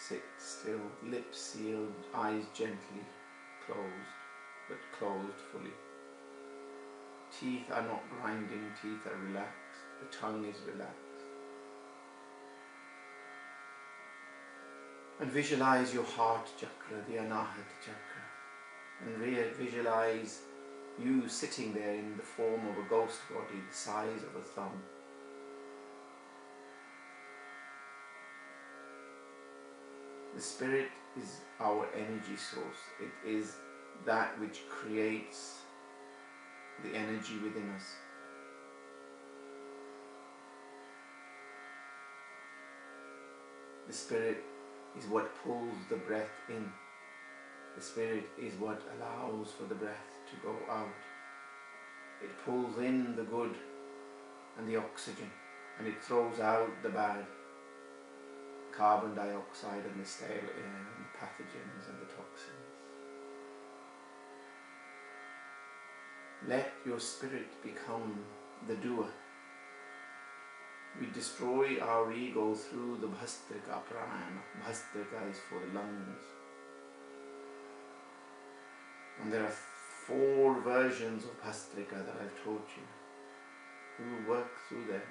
Sit still, lips sealed, eyes gently closed, but closed fully. Teeth are not grinding, teeth are relaxed, the tongue is relaxed. And visualize your heart chakra, the Anahata chakra, and visualize you sitting there in the form of a ghost body the size of a thumb. The spirit is our energy source. It is that which creates the energy within us. The spirit is what pulls the breath in. The spirit is what allows for the breath to go out. It pulls in the good and the oxygen, and it throws out the bad, carbon dioxide and the stale air and the pathogens and the toxins. Let your spirit become the doer. We destroy our ego through the Bhastrika Pranayama. Bhastrika is for the lungs. And there are 4 versions of Bhastrika that I've taught you. We will work through them.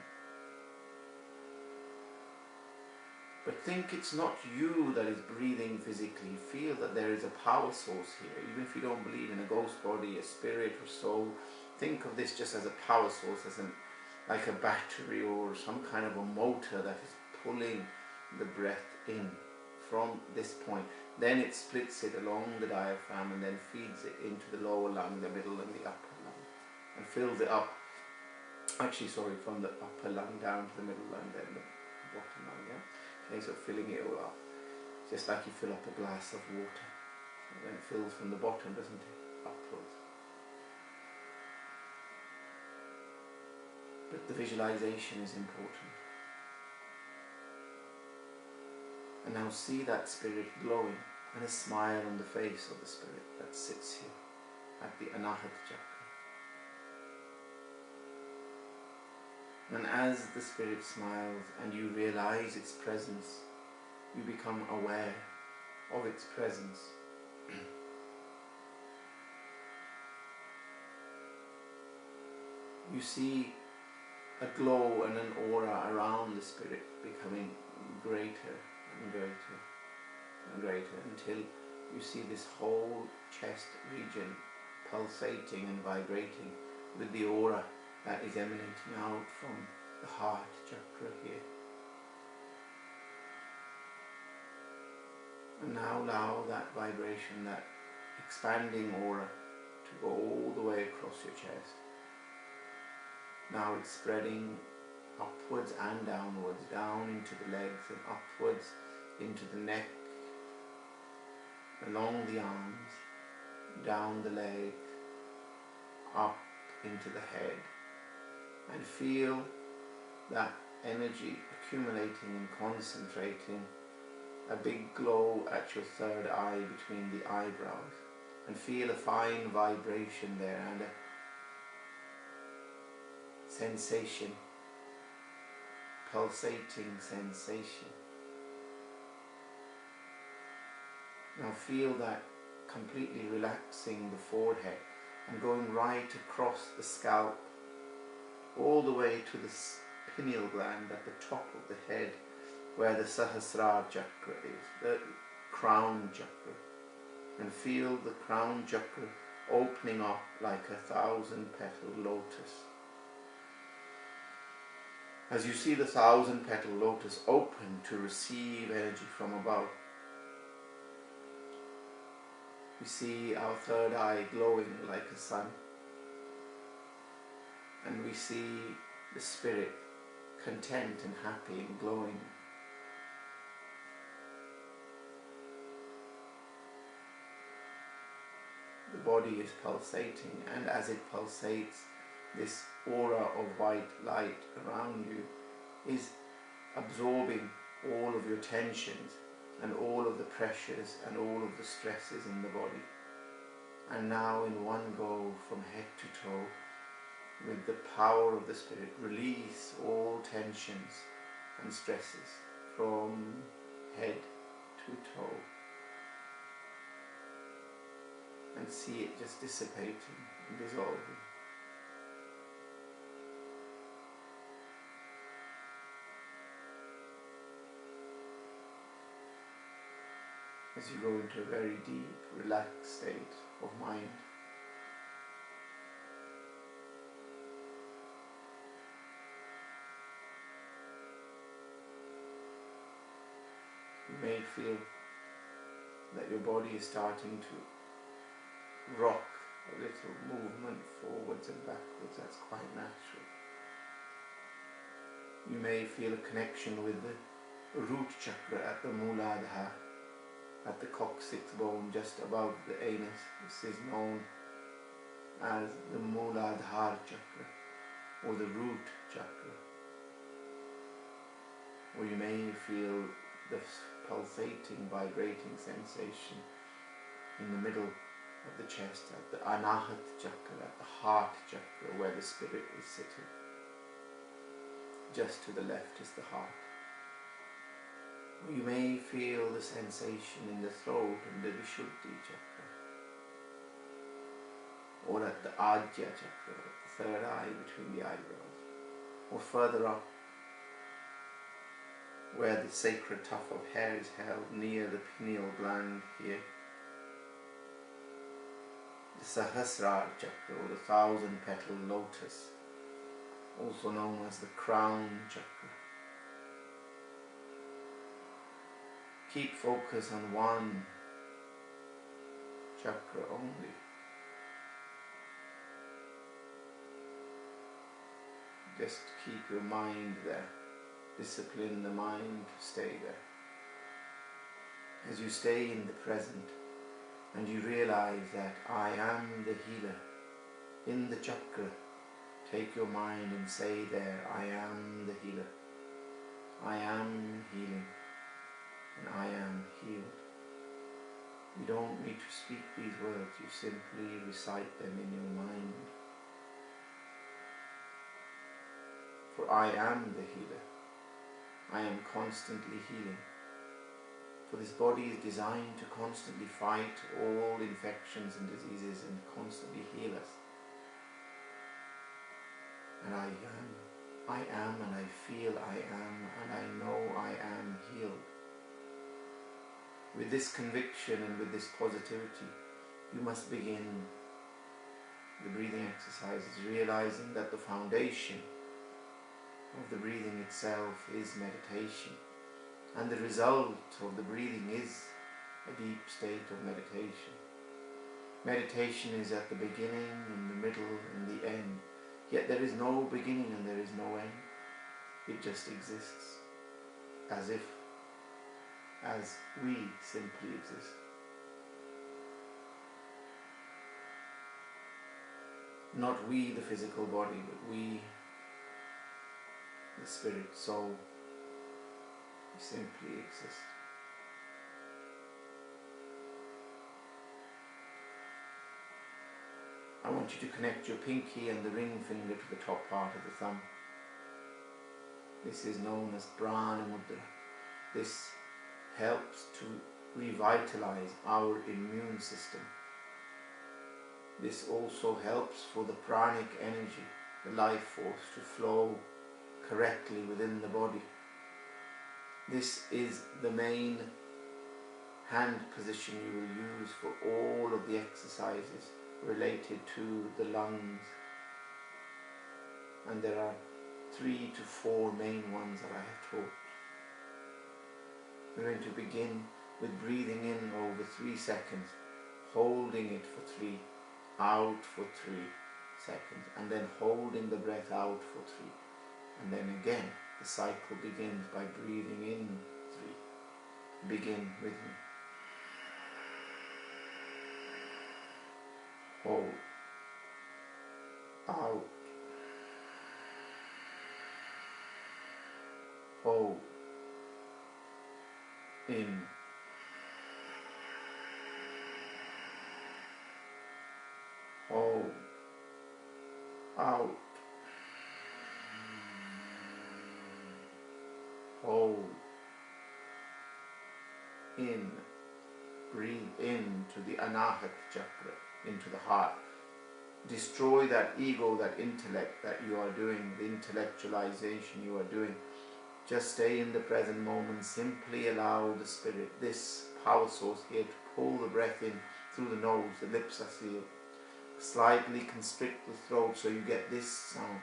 But think it's not you that is breathing physically. Feel that there is a power source here. Even if you don't believe in a ghost body, a spirit or soul, think of this just as a power source, as like a battery or some kind of a motor that is pulling the breath in from this point. Then it splits it along the diaphragm and then feeds it into the lower lung, the middle and the upper lung, and fills it up, from the upper lung down to the middle lung, then the bottom lung, yeah? Okay, so filling it all up, just like you fill up a glass of water. So then it fills from the bottom, doesn't it, upwards. But the visualization is important. And now see that spirit glowing, and a smile on the face of the spirit that sits here at the Anahata chakra. And as the spirit smiles and you realize its presence, you become aware of its presence. You see a glow and an aura around the spirit becoming greater and greater and greater, until you see this whole chest region pulsating and vibrating with the aura that is emanating out from the heart chakra here. And now allow that vibration, that expanding aura, to go all the way across your chest. Now it's spreading upwards and downwards, down into the legs and upwards into the neck, along the arms, down the leg, up into the head, and feel that energy accumulating and concentrating, a big glow at your third eye between the eyebrows, and feel a fine vibration there and a sensation, pulsating sensation. Now feel that completely relaxing the forehead and going right across the scalp, all the way to the pineal gland at the top of the head, where the Sahasrara chakra is, the crown chakra. And feel the crown chakra opening up like a 1,000-petal lotus. As you see the 1,000-petal lotus open to receive energy from above, we see our third eye glowing like a sun, and we see the spirit content and happy and glowing. The body is pulsating, and as it pulsates, this aura of white light around you is absorbing all of your tensions and all of the pressures and all of the stresses in the body. And now in one go, from head to toe, with the power of the spirit, release all tensions and stresses from head to toe, and see it just dissipating and dissolving. As you go into a very deep, relaxed state of mind. You may feel that your body is starting to rock a little movement forwards and backwards. That's quite natural. You may feel a connection with the root chakra at the Muladhara, at the coccyx bone just above the anus. This is known as the Muladhara chakra or the root chakra. Or you may feel the pulsating, vibrating sensation in the middle of the chest at the Anahat chakra, at the heart chakra where the spirit is sitting. Just to the left is the heart. Or you may feel the sensation in the throat and the Vishuddhi chakra. Or at the Ajya chakra, the third eye between the eyebrows. Or further up, where the sacred tuft of hair is held near the pineal gland here. The Sahasrara chakra, or the 1,000-petal lotus, also known as the crown chakra. Keep focus on one chakra only. Just keep your mind there. Discipline the mind to stay there. As you stay in the present and you realize that I am the healer in the chakra, take your mind and say there, I am the healer. I am healing and I am healed. You don't need to speak these words, you simply recite them in your mind. For I am the healer. I am constantly healing. For this body is designed to constantly fight all infections and diseases and constantly heal us. And I am and I feel I am and I know I am healed. With this conviction and with this positivity, you must begin the breathing exercises, realizing that the foundation of the breathing itself is meditation, and the result of the breathing is a deep state of meditation. Meditation is at the beginning, in the middle, and the end, yet there is no beginning and there is no end. It just exists, as we simply exist. Not we, the physical body, but we, the spirit, soul, we simply exist. I want you to connect your pinky and the ring finger to the top part of the thumb. This is known as Prana Mudra. This helps to revitalize our immune system. This also helps for the pranic energy, the life force, to flow correctly within the body. This is the main hand position you will use for all of the exercises related to the lungs. And there are 3 to 4 main ones that I have taught. We're going to begin with breathing in over 3 seconds, holding it for 3, out for 3 seconds, and then holding the breath out for 3. And then again, the cycle begins by breathing in 3. Begin with me. Hold. Out. Hold. In. Hold. Out. Hold. in. Breathe into the Anahata chakra, into the heart. Destroy that ego, that intellect that you are doing, the intellectualization you are doing. Just stay in the present moment. Simply allow the spirit, this power source here, to pull the breath in through the nose. The lips are sealed. Slightly constrict the throat so you get this sound,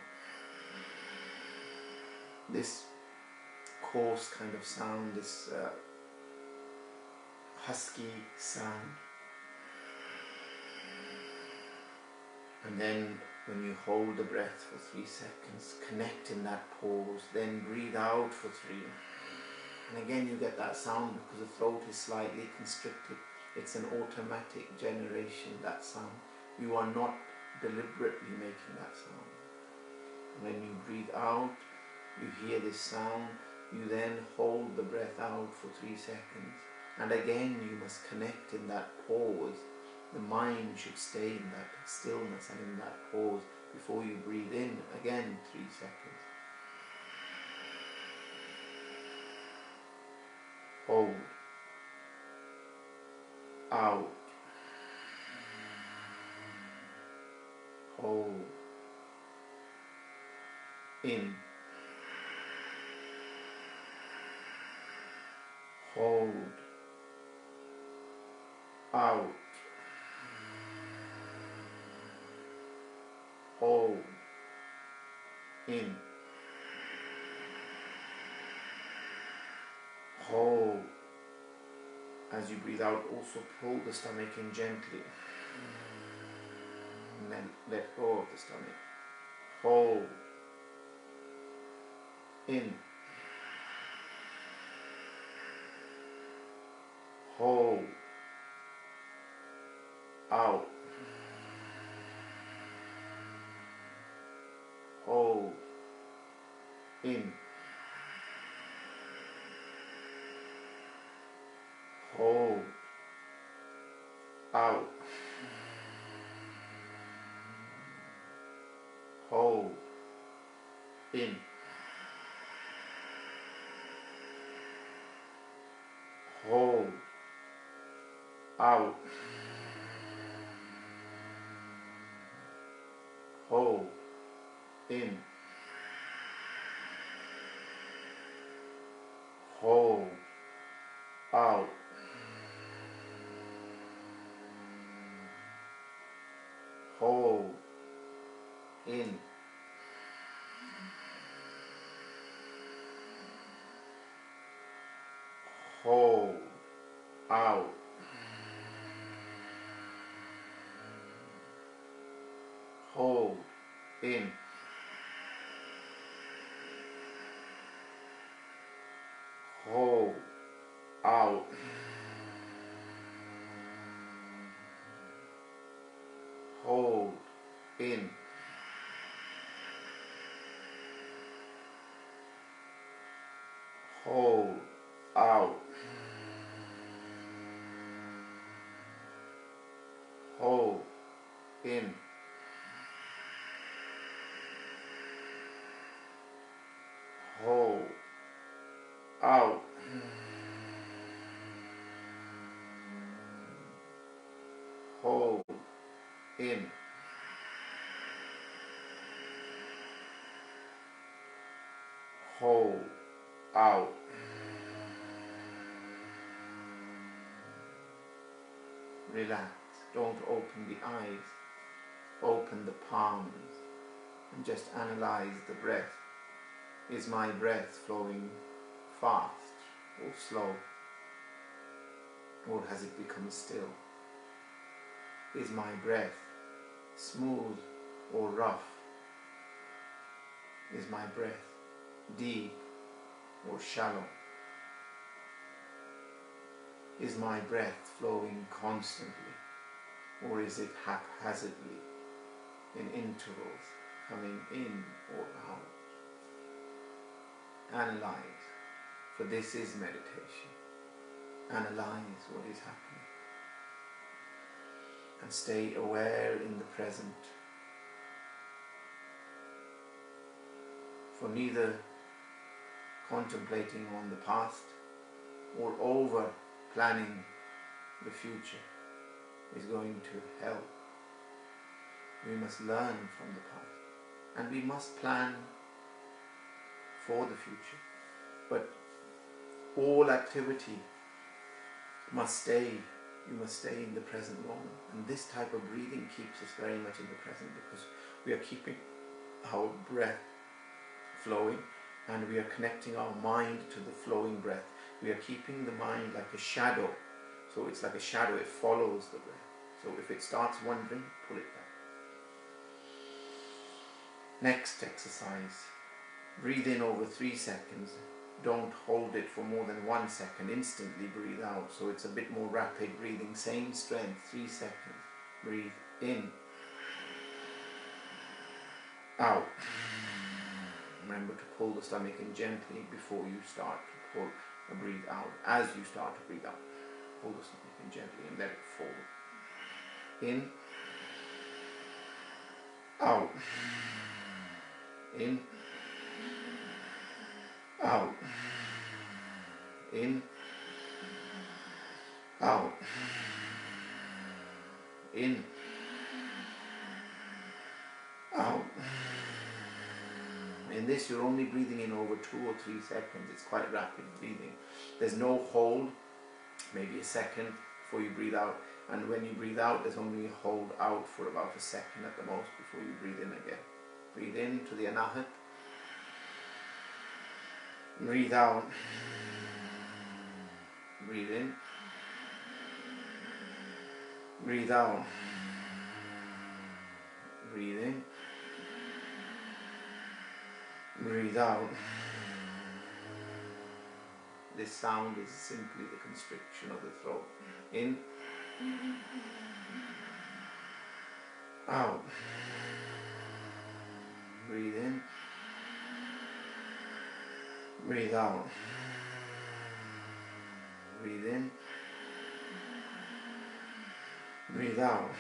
this coarse kind of sound, this husky sound. And then when you hold the breath for 3 seconds, connect in that pause, then breathe out for 3. And again you get that sound because the throat is slightly constricted. It's an automatic generation, that sound. You are not deliberately making that sound. When you breathe out, you hear this sound. You then hold the breath out for 3 seconds. And again you must connect in that pause. The mind should stay in that stillness and in that pause before you breathe in. Again 3 seconds. Hold. Out. Hold. In. Hold. Out. Hold. In. Hold. As you breathe out, also pull the stomach in gently. And then let go of the stomach. Hold. In. Hold. Out. Hold. In. Hold. Out. Hold. In. Hold. Out. Hold. In. Hold. Out. Hold. In. Hold. Out. Hold. In. Hold. Out. Hold. In. Hold. Out. Hold. In. Hold. Out. Hold. In. Hold. Out. Relax. Don't open the eyes. Open the palms and just analyze the breath. Is my breath flowing fast or slow? Or has it become still? Is my breath smooth or rough? Is my breath deep or shallow? Is my breath flowing constantly, or is it haphazardly in intervals, coming in or out? Analyze, for this is meditation. Analyze what is happening and stay aware in the present. For neither contemplating on the past or over planning the future is going to help. We must learn from the past, and we must plan for the future. But all activity must stay. You must stay in the present moment, and this type of breathing keeps us very much in the present, because we are keeping our breath flowing, and we are connecting our mind to the flowing breath. We are keeping the mind like a shadow. So it's like a shadow, it follows the breath. So if it starts wandering, pull it back. Next exercise. Breathe in over 3 seconds. Don't hold it for more than 1 second. Instantly breathe out. So it's a bit more rapid breathing. Same strength. 3 seconds. Breathe in. Out. Remember to pull the stomach in gently before you start to pull and breathe out. As you start to breathe out, pull the stomach in gently and let it fall. In. Out. In. Out. In. Out. In. Out. In this, you're only breathing in over 2 or 3 seconds. It's quite rapid breathing. There's no hold, maybe a second before you breathe out. And when you breathe out, there's only a hold out for about a second at the most before you breathe in again. Breathe in to the anahat. Breathe out. Breathe in. Breathe out. Breathe in. Breathe out. This sound is simply the constriction of the throat. In. Out. Breathe in. Breathe out. Breathe in. Breathe out.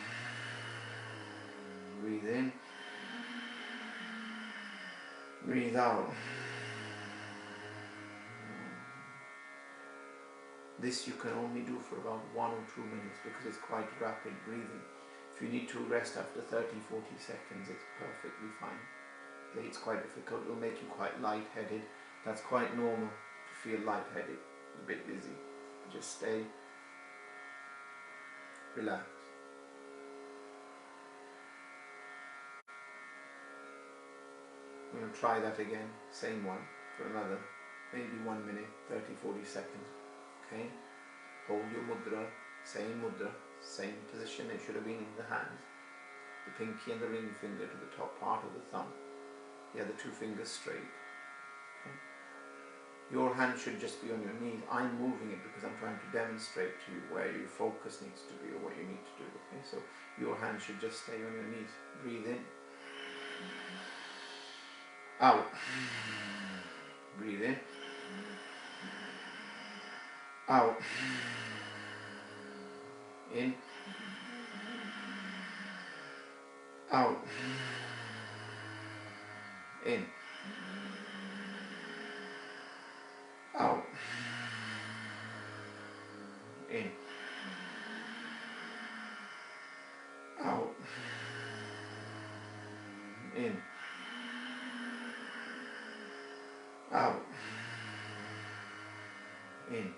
Breathe in. Breathe out. This you can only do for about 1 or 2 minutes because it's quite rapid breathing. If you need to rest after 30-40 seconds, it's perfectly fine. Okay, it's quite difficult, it'll make you quite lightheaded. That's quite normal to feel lightheaded, a bit dizzy. Just stay, relax. I'm going to try that again, same one, for another, maybe 1 minute, 30-40 seconds. Okay, hold your mudra, same position it should have been in the hands. The pinky and the ring finger to the top part of the thumb. The other 2 fingers straight. Okay. Your hand should just be on your knees. I'm moving it because I'm trying to demonstrate to you where your focus needs to be or what you need to do. Okay, so your hand should just stay on your knees. Breathe in. Out. Breathe in. Out. In. Out. In. Out. In. Out. In. Out. In.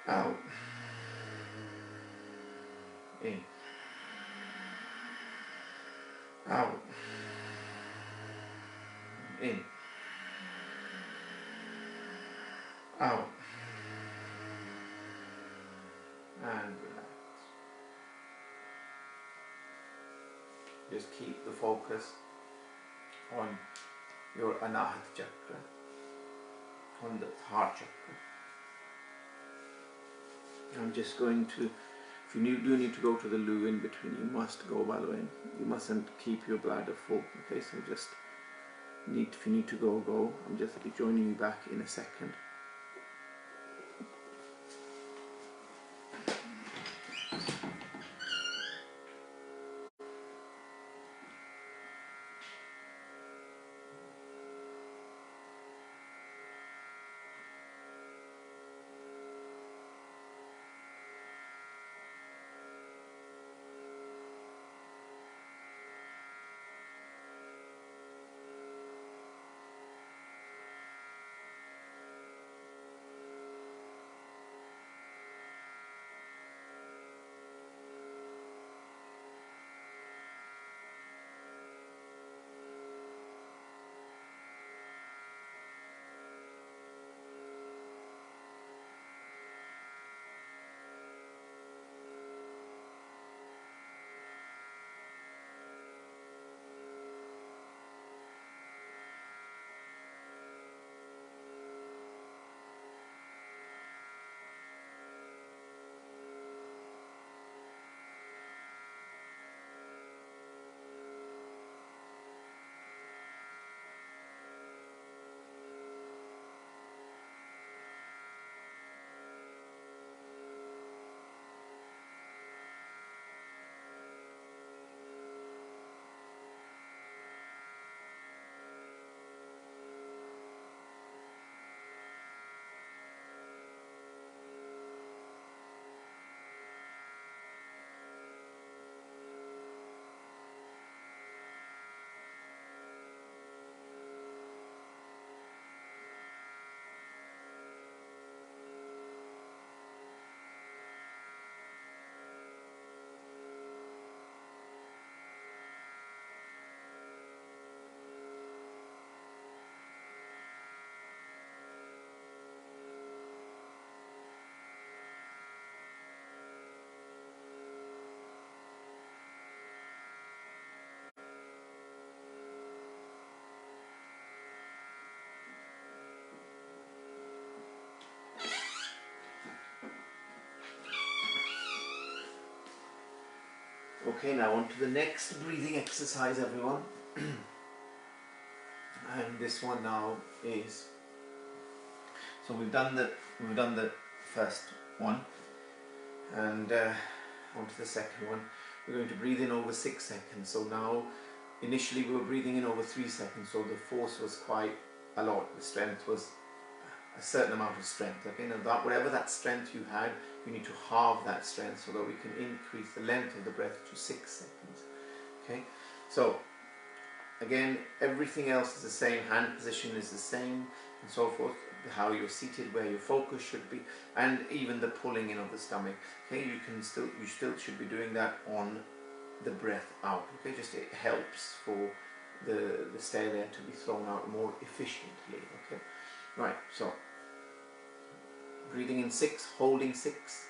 Out. In. Out. In. Out. And relax. Just keep the focus on your anahat chakra, on the heart chakra. I'm just going to, if you do need to go to the loo in between, you must go, by the way. You mustn't keep your bladder full, okay? So just if you need to go, go. I'm just joining you back in a second. Okay, now on to the next breathing exercise, everyone. And this one now is, so we've done the first one, and on to the second one. We're going to breathe in over 6 seconds. So now, initially we were breathing in over 3 seconds, so the force was quite a lot. The strength was a certain amount of strength. Okay, now that whatever that strength you had, you need to halve that strength so that we can increase the length of the breath to 6 seconds. Okay, so again, everything else is the same. Hand position is the same, and so forth. How you're seated, where your focus should be, and even the pulling in of the stomach. Okay, you still should be doing that on the breath out. Okay, just it helps for the stale air to be thrown out more efficiently. Okay, right. So breathing in 6, holding 6,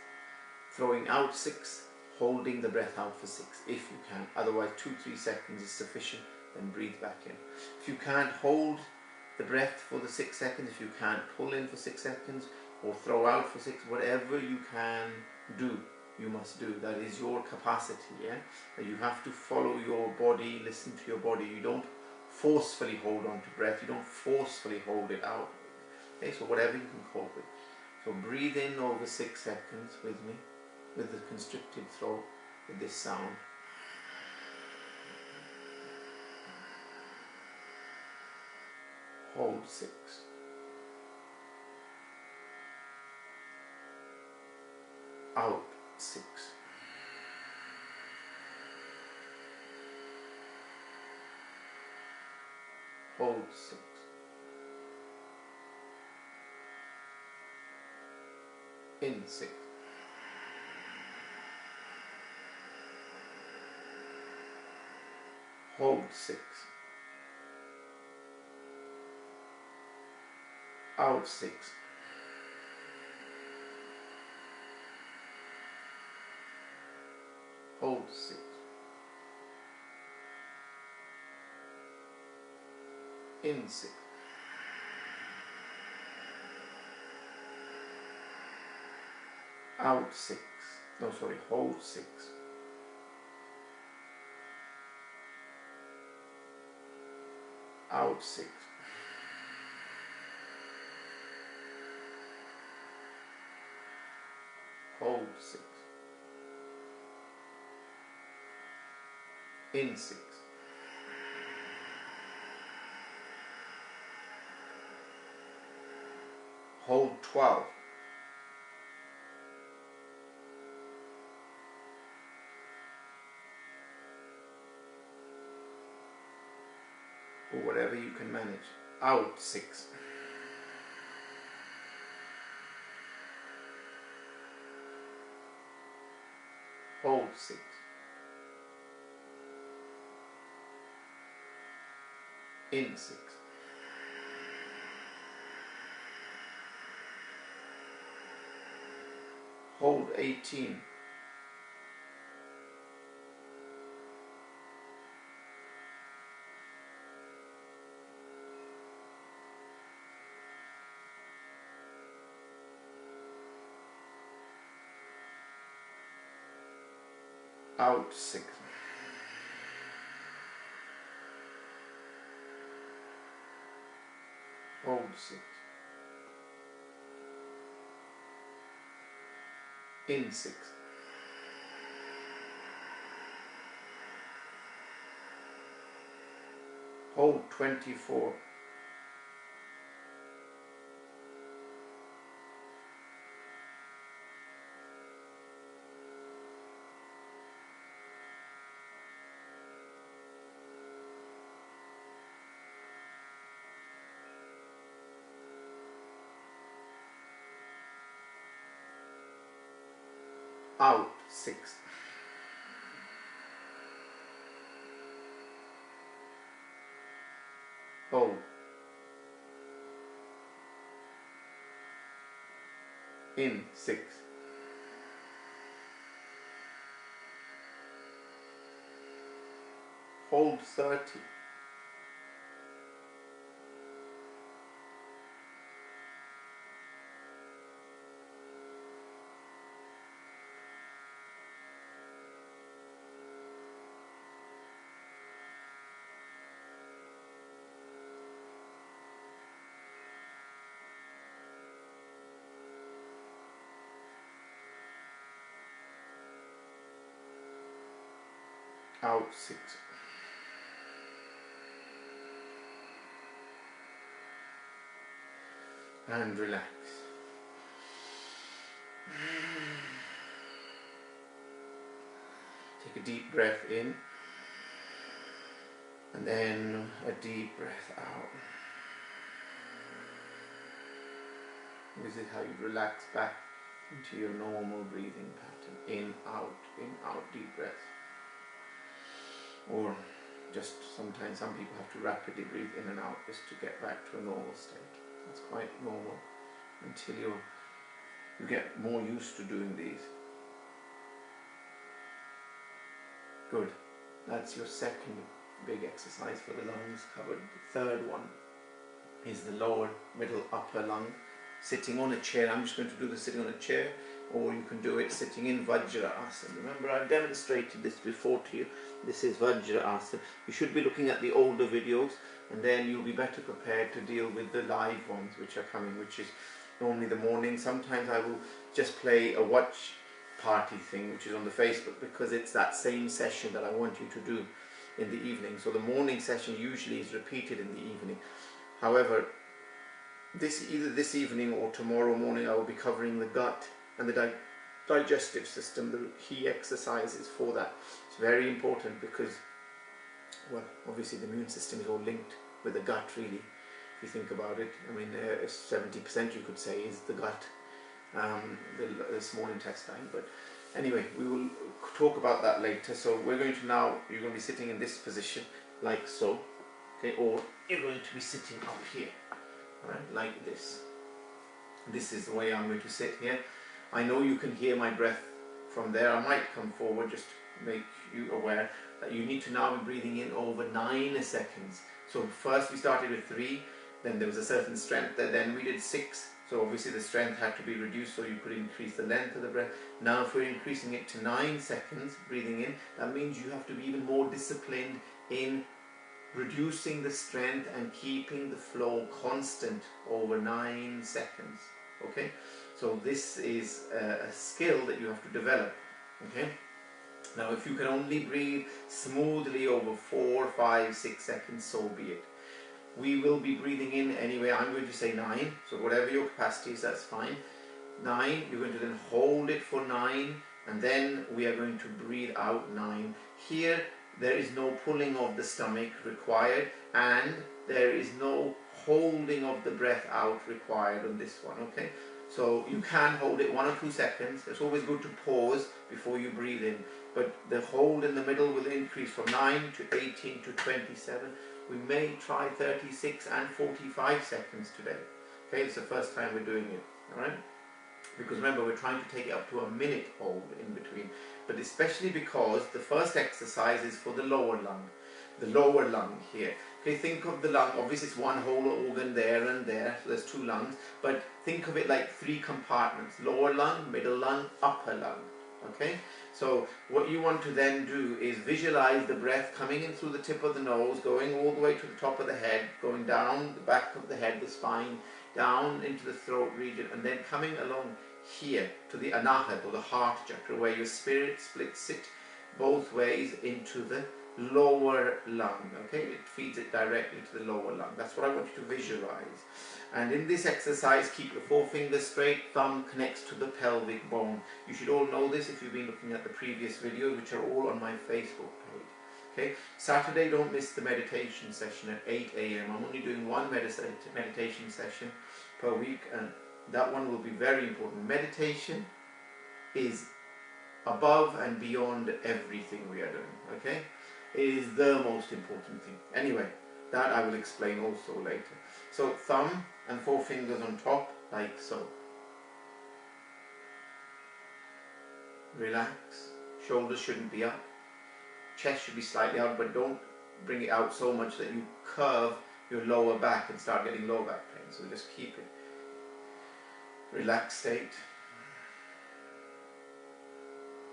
throwing out 6, holding the breath out for 6 if you can. Otherwise 2-3 seconds is sufficient. Then breathe back in. If you can't hold the breath for the 6 seconds, if you can't pull in for 6 seconds or throw out for 6, whatever you can do, you must do. That is your capacity. Yeah, that you have to follow your body, listen to your body. You don't forcefully hold on to breath, you don't forcefully hold it out. Okay, so whatever you can cope with. So breathe in over 6 seconds with me, with the constricted throat, with this sound. Hold 6. Out 6. Hold 6. In 6. Hold 6. Out 6. Hold 6. In 6. Out 6. No, sorry, hold 6. Out 6. Hold 6. In 6. Hold 12. Or whatever you can manage. Out 6. Hold 6. In 6. Hold 18. Out 6. Hold 6. In 6. Hold 24. Out 6. Hold. In 6. Hold 30. out 6. And relax. Take a deep breath in, and then a deep breath out. This is how you relax back into your normal breathing pattern. In, out, deep breath. Or just sometimes some people have to rapidly breathe in and out just to get back to a normal state. That's quite normal until you get more used to doing these. Good. That's your second big exercise for the lungs covered. The third one is the lower, middle, upper lung. Sitting on a chair. I'm just going to do this sitting on a chair, or you can do it sitting in Vajrasana. Remember, I've demonstrated this before to you. This is Vajrasana. You should be looking at the older videos, and then you'll be better prepared to deal with the live ones which are coming, which is normally the morning. Sometimes I will just play a watch party thing which is on the Facebook, because it's that same session that I want you to do in the evening. So the morning session usually is repeated in the evening. However, either this evening or tomorrow morning I will be covering the gut and the digestive system, the key exercises for that. It's very important because, well, obviously the immune system is all linked with the gut, really, if you think about it. I mean, 70% you could say is the gut, the small intestine. But anyway, we will talk about that later. So we're going to now, you're going to be sitting in this position like so, okay, or you're going to be sitting up here, right, like this. This is the way I'm going to sit here. I know you can hear my breath from there. I might come forward just to make you aware that you need to now be breathing in over 9 seconds. So first we started with 3, then there was a certain strength there, then we did 6. So obviously the strength had to be reduced so you could increase the length of the breath. Now if we're increasing it to 9 seconds breathing in, that means you have to be even more disciplined in reducing the strength and keeping the flow constant over 9 seconds. Okay, so this is a skill that you have to develop. Okay, now if you can only breathe smoothly over 4, 5, 6 seconds, so be it. We will be breathing in anyway. I'm going to say 9, so whatever your capacity is, that's fine. 9, you're going to then hold it for 9, and then we are going to breathe out 9. Here there is no pulling of the stomach required, and there is no holding of the breath out required on this one. Okay, so you can hold it 1 or 2 seconds. It's always good to pause before you breathe in, but the hold in the middle will increase from 9 to 18 to 27. We may try 36 and 45 seconds today. Okay, it's the first time we're doing it. All right, because remember, we're trying to take it up to a minute hold in between, but especially because the first exercise is for the lower lung. The lower lung here. Okay, think of the lung, obviously it's one whole organ there and there, so there's 2 lungs, but think of it like 3 compartments: lower lung, middle lung, upper lung. Okay, so what you want to then do is visualize the breath coming in through the tip of the nose, going all the way to the top of the head, going down the back of the head, the spine, down into the throat region, and then coming along here to the anahat, or the heart chakra, where your spirit splits it both ways into the lower lung. Okay, it feeds it directly to the lower lung. That's what I want you to visualize. And in this exercise, keep your forefingers straight, thumb connects to the pelvic bone. You should all know this if you've been looking at the previous videos, which are all on my Facebook page. Okay, Saturday, don't miss the meditation session at 8 AM. I'm only doing 1 meditation session per week, and that one will be very important. Meditation is above and beyond everything we are doing. Okay, it is the most important thing. Anyway, that I will explain also later. So thumb and forefingers on top, like so. Relax. Shoulders shouldn't be up. Chest should be slightly out, but don't bring it out so much that you curve your lower back and start getting lower back pain. So just keep it relaxed state.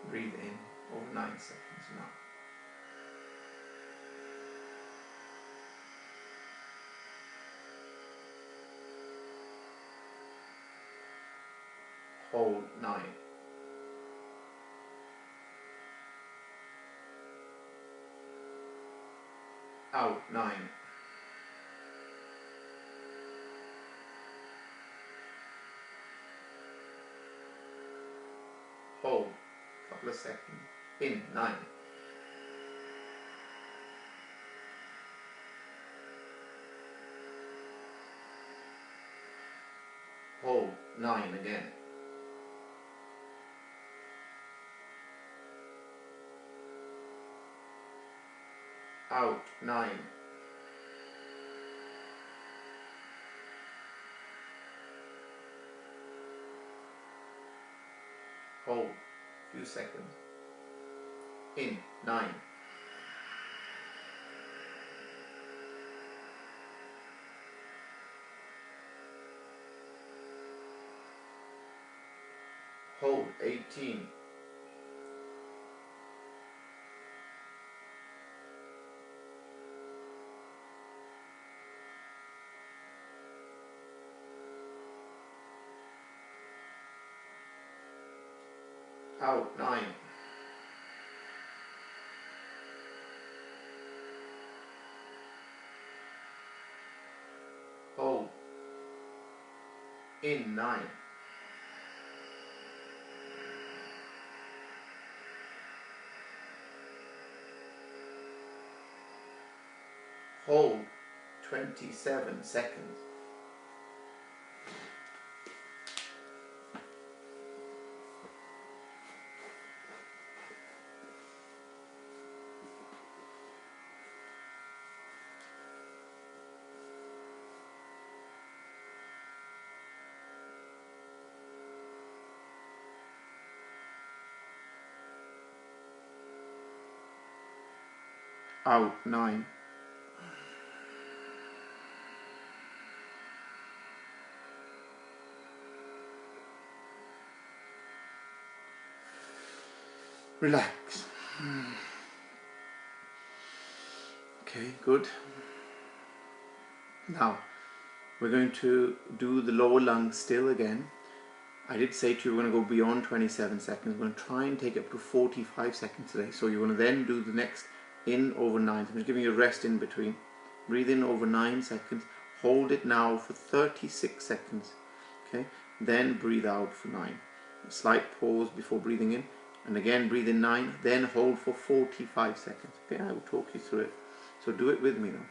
Breathe in over 9 seconds now. Hold 9. Out 9. Hold, couple of seconds. In 9. Hold 9 again. Out 9. Hold, few seconds. In 9. Hold 18. Out 9. Hold. In 9. Hold 27 seconds. Out 9. Relax. Okay, good. Now, we're going to do the lower lungs still again. I did say to you we're going to go beyond 27 seconds. We're going to try and take it up to 45 seconds today. So you're going to then do the next in over 9. So I'm just giving you a rest in between. Breathe in over 9 seconds. Hold it now for 36 seconds. Okay. Then breathe out for 9. A slight pause before breathing in. And again breathe in 9. Then hold for 45 seconds. Okay. I will talk you through it. So do it with me now.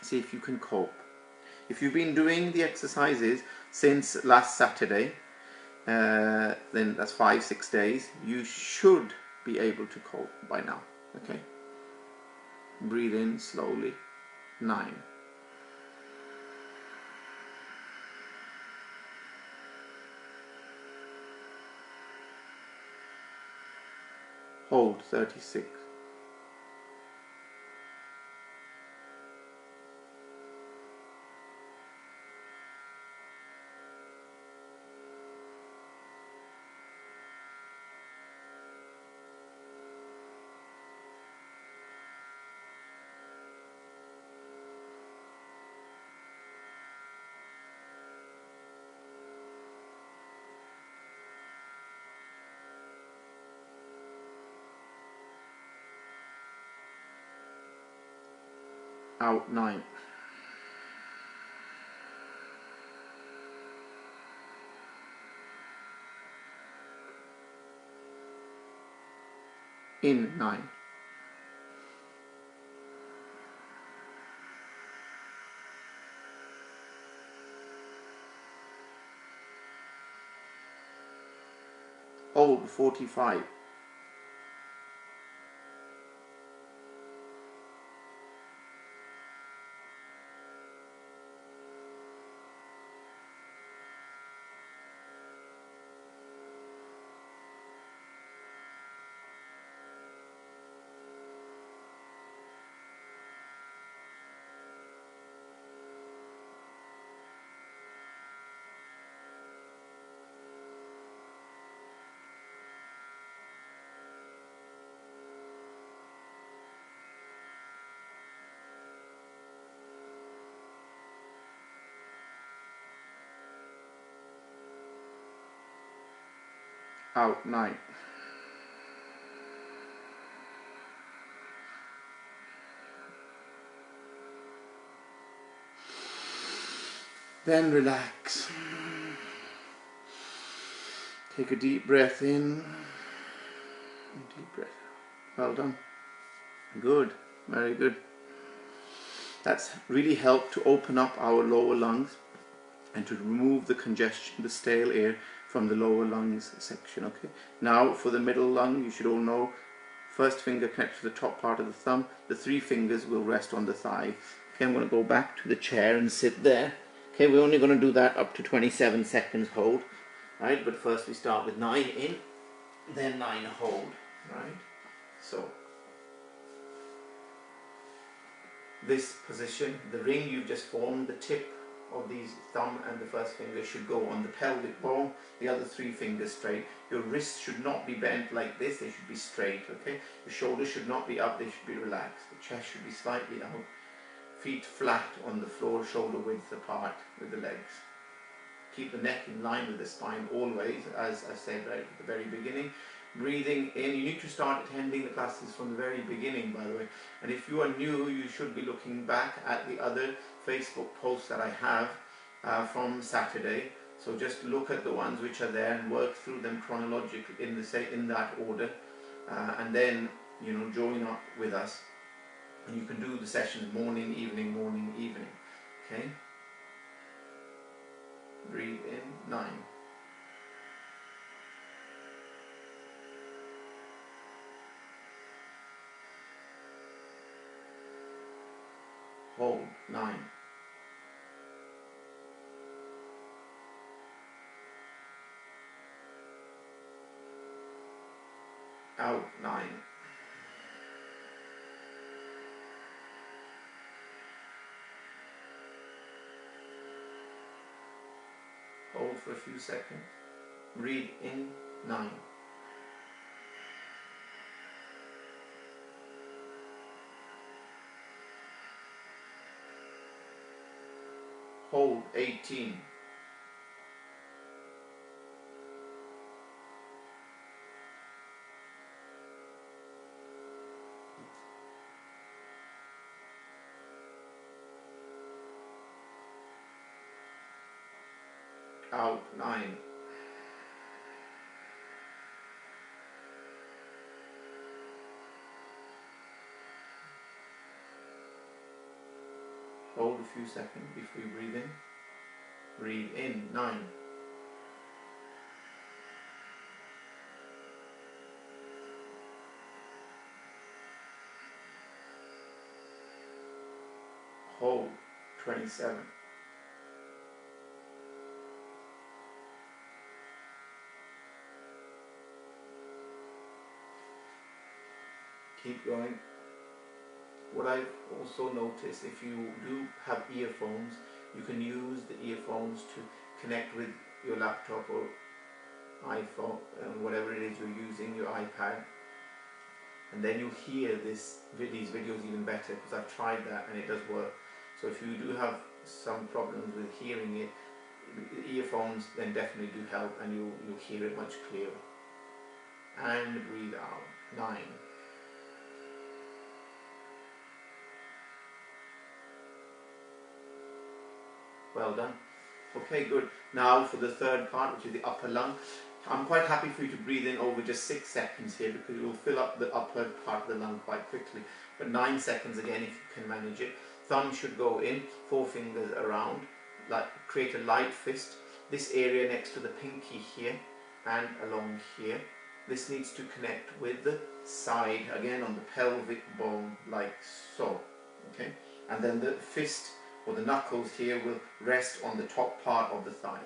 See if you can cope. If you've been doing the exercises since last Saturday, then that's 5-6 days, you should be able to cope by now. Okay, breathe in slowly. 9. Hold 36. Out 9. In 9. Hold 45. Out 9. Then relax. Take a deep breath in. A deep breath out. Well done. Good. Very good. That's really helped to open up our lower lungs and to remove the congestion, the stale air from the lower lungs section. Okay. Now for the middle lung, you should all know, first finger connects to the top part of the thumb. The 3 fingers will rest on the thigh. Okay, I'm going to go back to the chair and sit there. Okay, we're only going to do that up to 27 seconds hold. Right, but first we start with 9 in, then 9 hold. Right. So this position, the ring you've just formed, the tip of these thumb and the first finger should go on the pelvic bone, the other 3 fingers straight. Your wrists should not be bent like this, they should be straight, okay? Your shoulders should not be up, they should be relaxed. The chest should be slightly out, feet flat on the floor, shoulder width apart with the legs. Keep the neck in line with the spine always, as I said right at the very beginning. Breathing in, you need to start attending the classes from the very beginning, by the way. And if you are new, you should be looking back at the other Facebook posts that I have from Saturday. So just look at the ones which are there and work through them chronologically in that order, and then join up with us. And you can do the sessions morning, evening, morning, evening. Okay. Breathe in 9. Hold 9. Out 9. Hold for a few seconds. Breathe in 9. Hold 18. Out 9. Hold a few seconds before you breathe in. Breathe in 9. Hold 27. Keep going. What I've also noticed, if you do have earphones, you can use the earphones to connect with your laptop or iPhone, whatever it is you're using, your iPad, and then you hear these videos even better, because I've tried that and it does work. So if you do have some problems with hearing it, the earphones then definitely do help, and you'll hear it much clearer. And breathe out 9. Well done. Okay, good. Now for the third part, which is the upper lung. I'm quite happy for you to breathe in over just 6 seconds here, because it will fill up the upper part of the lung quite quickly. But 9 seconds again, if you can manage it. Thumb should go in, 4 fingers around, like create a light fist. This area next to the pinky here and along here. This needs to connect with the side, again on the pelvic bone, like so. Okay, and then the fist or the knuckles here will rest on the top part of the thigh.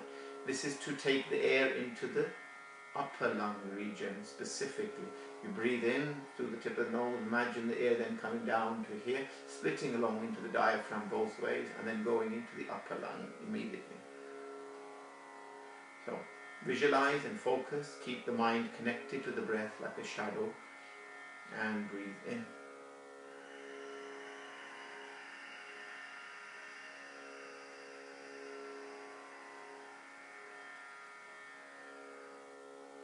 This is to take the air into the upper lung region specifically. You breathe in through the tip of the nose, imagine the air then coming down to here, splitting along into the diaphragm both ways, and then going into the upper lung immediately. So visualize and focus, keep the mind connected to the breath like a shadow, and breathe in.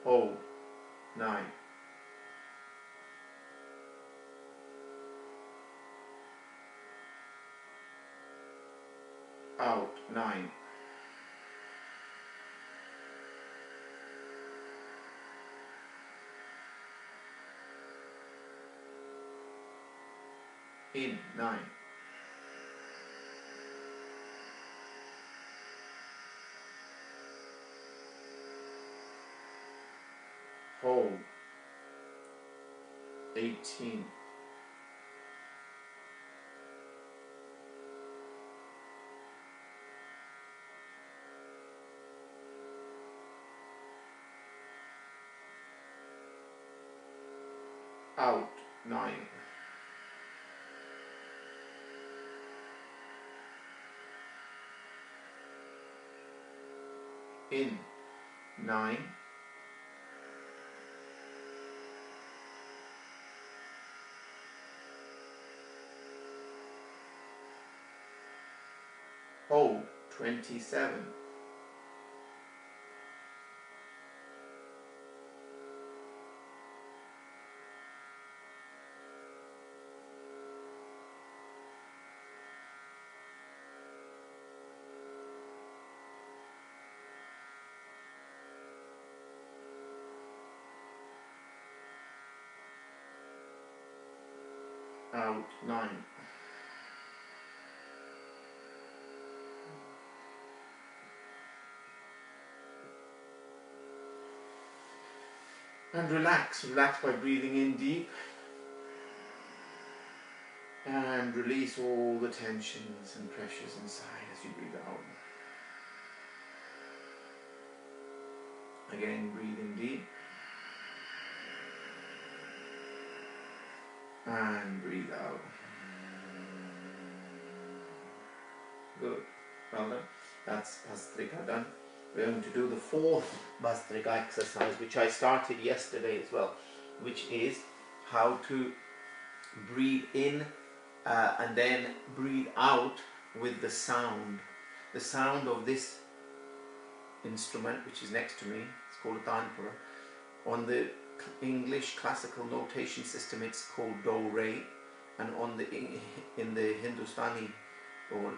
Hold 9. Out 9. In, 9. Hold, 18. Out, 9. In, 9. Hold, 27. Out, 9. And relax, relax by breathing in deep and release all the tensions and pressures inside as you breathe out. Again, breathe in deep and breathe out. Good, well done. That's Bhastrika done. We're going to do the fourth Bhastrika exercise, which I started yesterday as well, which is how to breathe in and then breathe out with the sound. The sound of this instrument, which is next to me, it's called a tanpura. On the English classical notation system, it's called do-re, and on the in the Hindustani or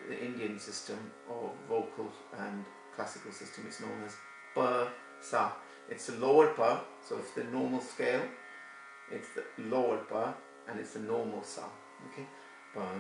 the Indian system of vocal and classical system, it's known as pa-sa. It's a lower pa, so it's the normal scale, it's the lower pa, and it's the normal sa. Okay, pa-sa.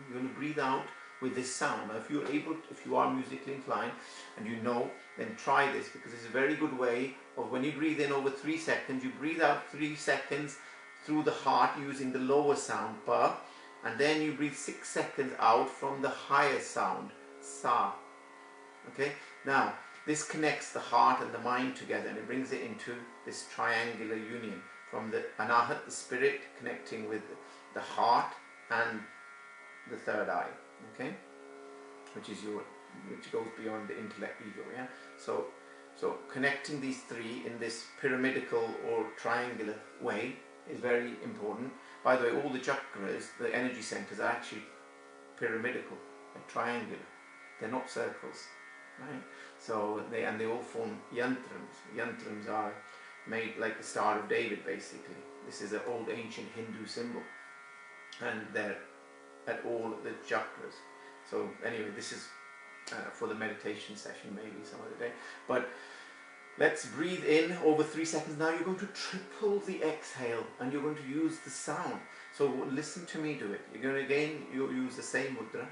You're going to breathe out with this sound. Now, if you are musically inclined and you know, then try this, because it's a very good way of, when you breathe in over 3 seconds, you breathe out 3 seconds through the heart using the lower sound pa, and then you breathe 6 seconds out from the higher sound sa. Okay, now this connects the heart and the mind together, and it brings it into this triangular union from the anahat, the spirit, connecting with the heart and the third eye. Okay, which goes beyond the intellect, ego. Yeah, so connecting these three in this pyramidical or triangular way is very important. By the way, all the chakras, the energy centers, are actually pyramidical, they're triangular, they're not circles, right? So they all form yantrams. Yantrams are made like the Star of David, basically. This is an old ancient Hindu symbol, and they're at all the chakras. So anyway, this is for the meditation session, maybe some other day. But let's breathe in over 3 seconds. Now you're going to triple the exhale, and you're going to use the sound. So listen to me do it. You're going to, again, you'll use the same mudra.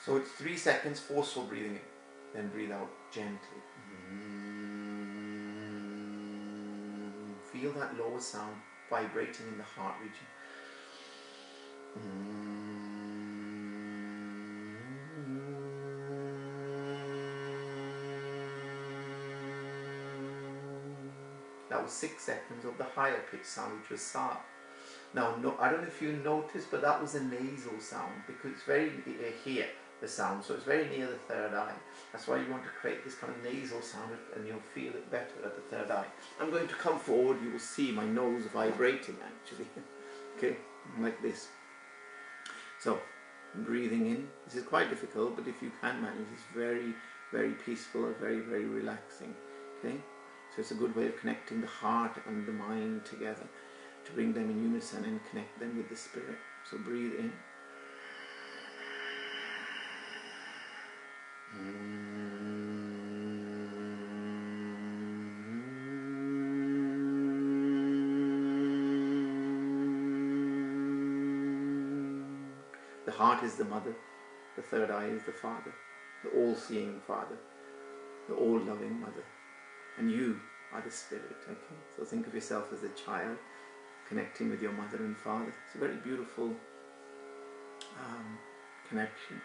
So it's 3 seconds forceful breathing in, then breathe out gently. Feel that lower sound vibrating in the heart region. That was 6 seconds of the higher pitch sound, which was sa. Now, no, I don't know if you noticed, but that was a nasal sound, because it's very here, the sound, so it's very near the third eye. That's why you want to create this kind of nasal sound, and you'll feel it better at the third eye. I'm going to come forward. You will see my nose vibrating, actually. Okay, like this. So, breathing in. This is quite difficult, but if you can manage, it's very, very peaceful and very, very relaxing. Okay, so it's a good way of connecting the heart and the mind together, to bring them in unison and connect them with the spirit. So breathe in. heart is the mother, the third eye is the father, the all-seeing father, the all-loving mother, and you are the spirit. Okay, so think of yourself as a child connecting with your mother and father. It's a very beautiful connection.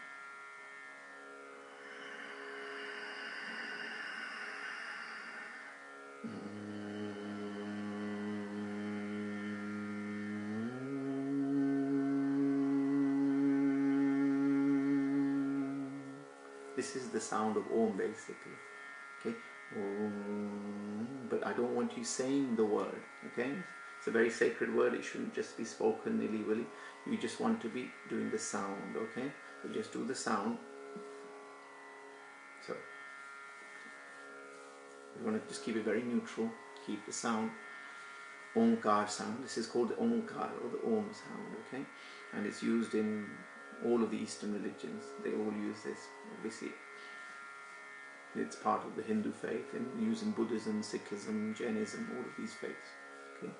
This is the sound of Om, basically. Okay, Om, but I don't want you saying the word. Okay, it's a very sacred word. It shouldn't just be spoken nilly-willy. You just want to be doing the sound. Okay, so just do the sound. So we want to just keep it very neutral. Keep the sound. Omkar sound. This is called the Omkar or the Om sound. Okay, and it's used in all of the Eastern religions. They all use this. Obviously, it's part of the Hindu faith, and used in Buddhism, Sikhism, Jainism, all of these faiths. Okay.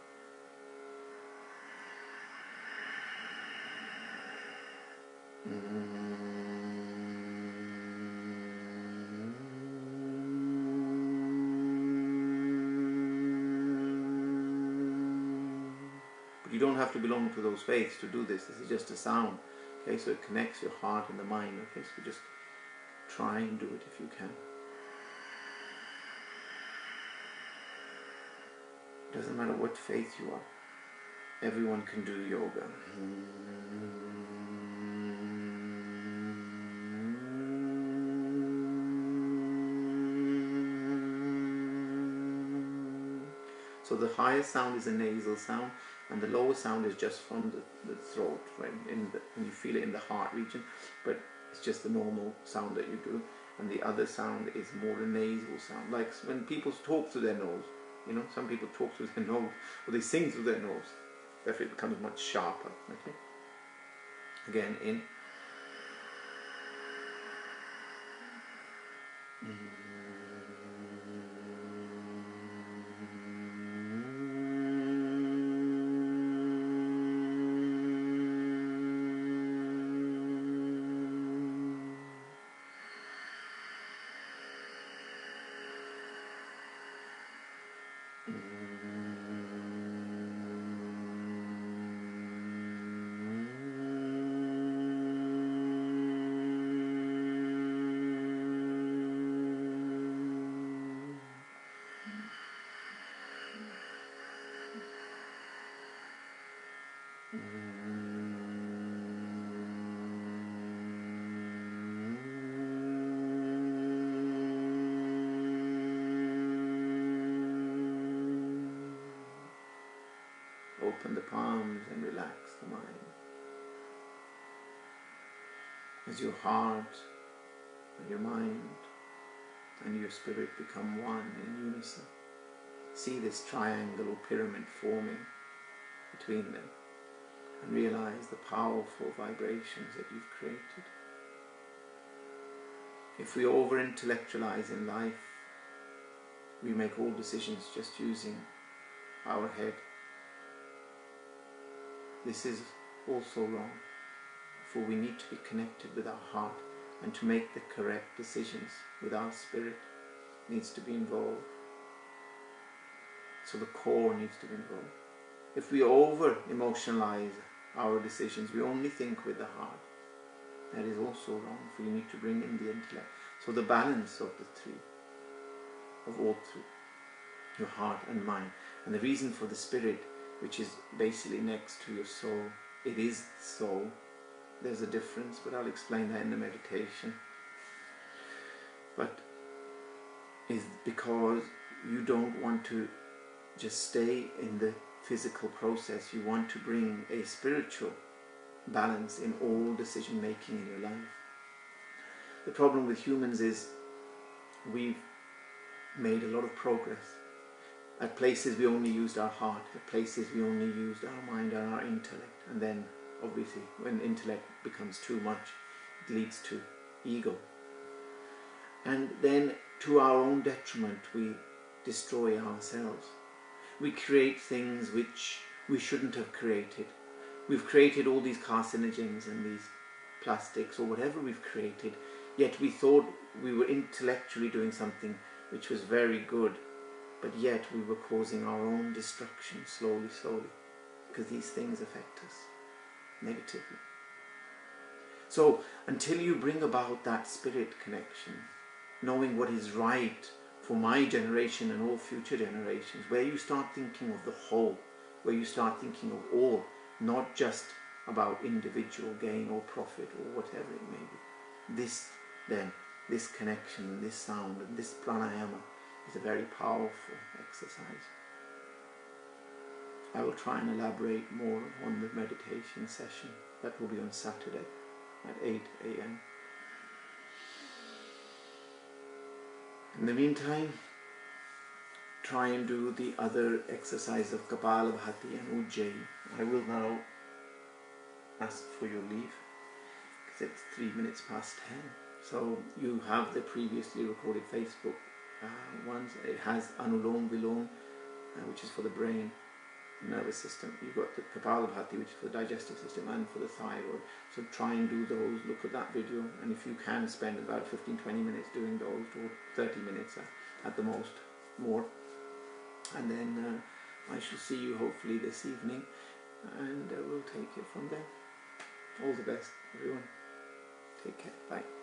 But you don't have to belong to those faiths to do this. This is just a sound. Okay, so it connects your heart and the mind. Okay, so just try and do it if you can. It doesn't matter what faith you are. Everyone can do yoga. So the highest sound is a nasal sound, and the lower sound is just from the throat, right? And you feel it in the heart region, but it's just the normal sound that you do. And the other sound is more a nasal sound, like when people talk through their nose. You know, some people talk through their nose, or they sing through their nose. Therefore it becomes much sharper. Okay. Again, in. Open the palms and relax the mind. As your heart and your mind and your spirit become one in unison, see this triangle or pyramid forming between them, and realize the powerful vibrations that you've created. If we over-intellectualize in life, we make all decisions just using our head. This is also wrong, for we need to be connected with our heart, and to make the correct decisions with our spirit needs to be involved. So the core needs to be involved. If we over-emotionalize our decisions, we only think with the heart. That is also wrong, for you need to bring in the intellect. So the balance of the three, of all three, your heart and mind. And the reason for the spirit, which is basically next to your soul, it is the soul. There's a difference, but I'll explain that in the meditation. But is because you don't want to just stay in the physical process. You want to bring a spiritual balance in all decision making in your life. The problem with humans is we've made a lot of progress. At places we only used our heart, at places we only used our mind and our intellect. And then obviously when intellect becomes too much, it leads to ego. And then to our own detriment we destroy ourselves. We create things which we shouldn't have created. We've created all these carcinogens and these plastics or whatever we've created, yet we thought we were intellectually doing something which was very good, but yet we were causing our own destruction slowly, because these things affect us negatively. So until you bring about that spirit connection, knowing what is right for my generation and all future generations, where you start thinking of the whole, where you start thinking of all, not just about individual gain or profit or whatever it may be. This connection, this sound, and this pranayama is a very powerful exercise. I will try and elaborate more on the meditation session. That will be on Saturday at 8 a.m. In the meantime, try and do the other exercise of Kapalabhati and Ujjayi. I will now ask for your leave because it's 3 minutes past 10. So you have the previously recorded Facebook ones. It has Anulom Vilom, which is for the brain, nervous system. You've got the Kapalabhati, which is for the digestive system and for the thyroid. So try and do those, look at that video, and if you can spend about 15-20 minutes doing those, or 30 minutes at the most, more. And then I shall see you hopefully this evening, and we'll take it from there. All the best, everyone. Take care. Bye.